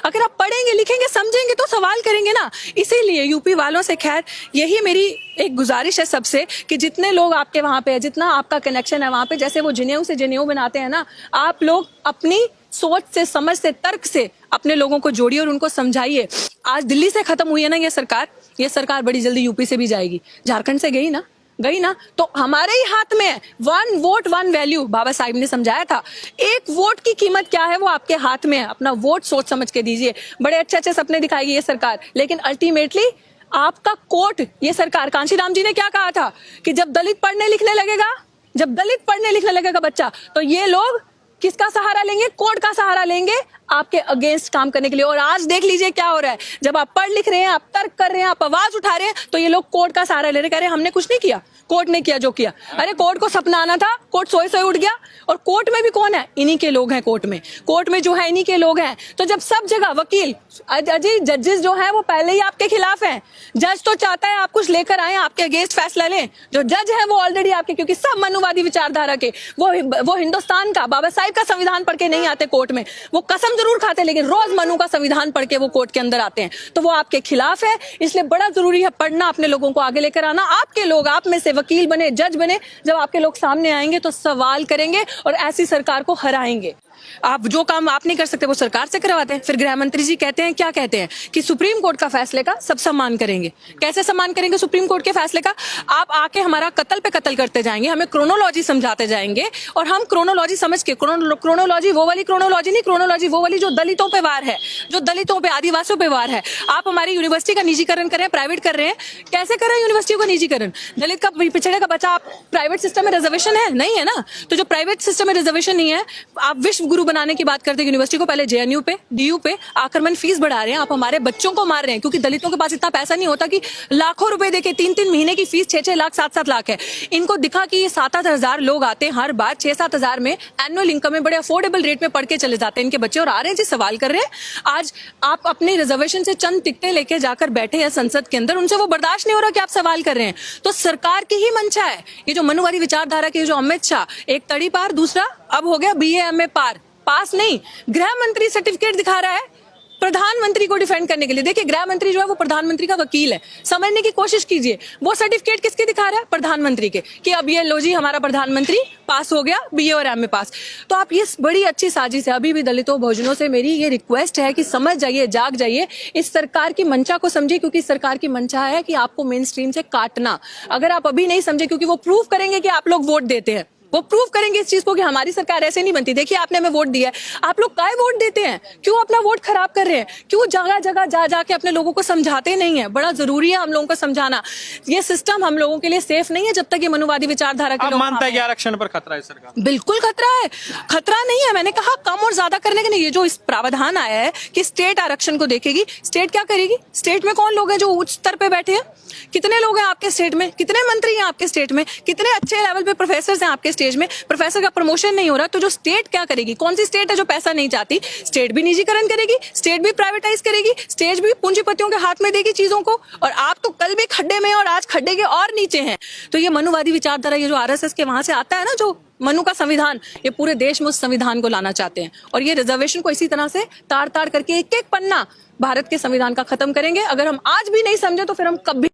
अगर आप पढ़ेंगे, लिखेंगे, समझेंगे तो सवाल करेंगे ना। इसीलिए यूपी वालों से खैर यही मेरी एक गुजारिश है सबसे कि जितने लोग आपके वहां पे है, जितना आपका कनेक्शन है वहां पे, जैसे वो जिनेऊ से जिनेऊ बनाते हैं ना, आप लोग अपनी सोच से, समझ से, तर्क से अपने लोगों को जोड़िए और उनको समझाइए। आज दिल्ली से खत्म हुई है ना ये सरकार बड़ी जल्दी यूपी से भी जाएगी। झारखंड से गई ना, तो हमारे ही हाथ में है। 1 वोट 1 वैल्यू, बाबा साहिब ने समझाया था। 1 वोट की कीमत क्या है वो आपके हाथ में है। अपना वोट सोच समझ के दीजिए। बड़े अच्छे अच्छे सपने दिखाएगी ये सरकार, लेकिन अल्टीमेटली आपका कोर्ट, ये सरकार, कांशीराम जी ने क्या कहा था कि जब दलित पढ़ने लिखने लगेगा बच्चा, तो ये लोग किसका सहारा लेंगे? कोर्ट का सहारा लेंगे आपके अगेंस्ट काम करने के लिए। और आज देख लीजिए क्या हो रहा है। जब आप पढ़ लिख रहे हैं, आप तर्क कर रहे हैं, आप आवाज उठा रहे हैं, तो ये लोग कोर्ट का सहारा ले रहे, कह रहे हैं हमने कुछ नहीं किया, कोर्ट ने किया जो किया। अरे कोर्ट को सपना आना था, कोर्ट सोए उठ गया। और कोर्ट में भी कौन है? इन्हीं के लोग हैं। कोर्ट में जो है इन्हीं के लोग हैं। तो जब सब जगह वकील, अजय, जजेस जो है वो पहले ही आपके खिलाफ हैं। जज तो चाहता है आप कुछ लेकर आए, आपके अगेंस्ट फैसला लें। जो जज है वो ऑलरेडी आपके, क्योंकि सब मनुवादी विचारधारा के, वो हिंदुस्तान का, बाबा साहिब का संविधान पढ़ के नहीं आते कोर्ट में। वो कसम जरूर खाते, लेकिन रोज मनु का संविधान पढ़ के वो कोर्ट के अंदर आते हैं। तो वो आपके खिलाफ है। इसलिए बड़ा जरूरी है पढ़ना, अपने लोगों को आगे लेकर आना। आपके लोग, आप में से वकील बने, जज बने, जब आपके लोग सामने आएंगे तो सवाल करेंगे और ऐसी सरकार को हराएंगे। आप जो काम आप नहीं कर सकते वो सरकार से करवाते हैं। फिर गृह मंत्री जी कहते हैं, क्या कहते हैं कि सुप्रीम कोर्ट का फैसले का सब सम्मान करेंगे। कैसे सम्मान करेंगे सुप्रीम कोर्ट के फैसले का? आप आके हमारा कत्ल पे कत्ल करते जाएंगे, हमें क्रोनोलॉजी समझाते जाएंगे, और हम क्रोनोलॉजी समझ के, क्रोनोलॉजी वो वाली क्रोनोलॉजी नहीं, क्रोनोलॉजी वो वाली जो दलितों पे वार है, जो दलितों पे, आदिवासियों पे वार है। आप हमारी यूनिवर्सिटी का निजीकरण कर रहे हैं, प्राइवेट कर रहे हैं। कैसे कर रहे हैं यूनिवर्सिटी को निजीकरण? दलित का, पिछड़े का बच्चा, आप प्राइवेट सिस्टम में रिजर्वेशन है नहीं है ना, तो जो प्राइवेट सिस्टम में रिजर्वेशन नहीं है, आप विश्व गुरु बनाने की बात करते हैं यूनिवर्सिटी को, पहले जेएनयू पे, डीयू पे आक्रमण फीस बढ़ा रहे हैं। आप हमारे बच्चों को मार रहे हैं, क्योंकि दलितों के पास इतना पैसा नहीं होता कि लाखों रुपए देके 3-3 महीने की फीस 6-6 लाख 7-7 लाख है। इनको दिखा कि ये 7-8 हजार लोग आते हैं हर बार, 6-7 हजार में एनुअल इनकम में बड़े अफोर्डेबल रेट में पढ़ के चले जाते हैं इनके बच्चे, और आ रहे हैं जी सवाल कर रहे हैं। आज आप अपने रिजर्वेशन से चंद टिकटें लेके जाकर बैठे हैं संसद के अंदर, उनसे वो बर्दाश्त नहीं हो रहा कि आप सवाल कर रहे हैं। तो सरकार की ही मंशा है ये जो मनुवादी विचारधारा के, जो अमित शाह, एक तड़ी पार, दूसरा अब हो गया BA MA पास नहीं, गृह मंत्री सर्टिफिकेट दिखा रहा है प्रधानमंत्री को डिफेंड करने के लिए। देखिए गृह मंत्री जो है वो प्रधानमंत्री का वकील है, समझने की कोशिश कीजिए। वो सर्टिफिकेट किसके दिखा रहा है? प्रधानमंत्री के, कि अब ये लो जी हमारा प्रधानमंत्री पास हो गया, BA और MA पास। तो आप ये बड़ी अच्छी साजिश है। अभी भी दलितों, बहुजनों से मेरी ये रिक्वेस्ट है कि समझ जाइए, जाग जाइए, इस सरकार की मंशा को समझिए, क्योंकि सरकार की मंशा है कि आपको मेन स्ट्रीम से काटना। अगर आप अभी नहीं समझे, क्योंकि वो प्रूव करेंगे कि आप लोग वोट देते हैं, वो प्रूव करेंगे इस चीज को कि हमारी सरकार ऐसे नहीं बनती। देखिए आपने हमें वोट दिया है, आप लोग काय वोट देते हैं? क्यों अपना वोट खराब कर रहे हैं? क्यों जगह जगह जा जाके अपने लोगों को समझाते नहीं है? बड़ा जरूरी है हम लोगों को समझाना। ये सिस्टम हम लोगों के लिए सेफ नहीं है जब तक ये मनुवादी विचारधारा के लोग मानता है कि आरक्षण पर खतरा है सरकार? बिल्कुल खतरा है। खतरा नहीं है, मैंने कहा कम और ज्यादा करने के नहीं। ये जो इस प्रावधान आया है कि स्टेट आरक्षण को देखेगी, स्टेट क्या करेगी? स्टेट में कौन लोग हैं जो उच्च स्तर पे बैठे हैं? कितने लोग हैं आपके स्टेट में? कितने मंत्री हैं आपके स्टेट में? कितने अच्छे लेवल पे प्रोफेसर हैं आपके स्टेट में? प्रोफेसर का प्रमोशन नहीं हो रहा, तो जो स्टेट क्या करेगी? कौन सी स्टेट है जो पैसा नहीं चाहती? स्टेट भी निजीकरण करेगी, स्टेट भी प्राइवेटाइज करेगी, स्टेट भी पूंजीपतियों के हाथ में देगी चीजों को। और आप तो कल भी खड्डे में और आज खड्डे के और नीचे हैं। तो ये मनुवादी विचारधारा, ये जो RSS के वहां से आता है ना, जो मनु का संविधान, ये पूरे देश में उस संविधान को लाना चाहते हैं। और ये रिजर्वेशन को इसी तरह से तार तार करके एक एक पन्ना भारत के संविधान का खत्म करेंगे। अगर हम आज भी नहीं समझे तो फिर हम कभी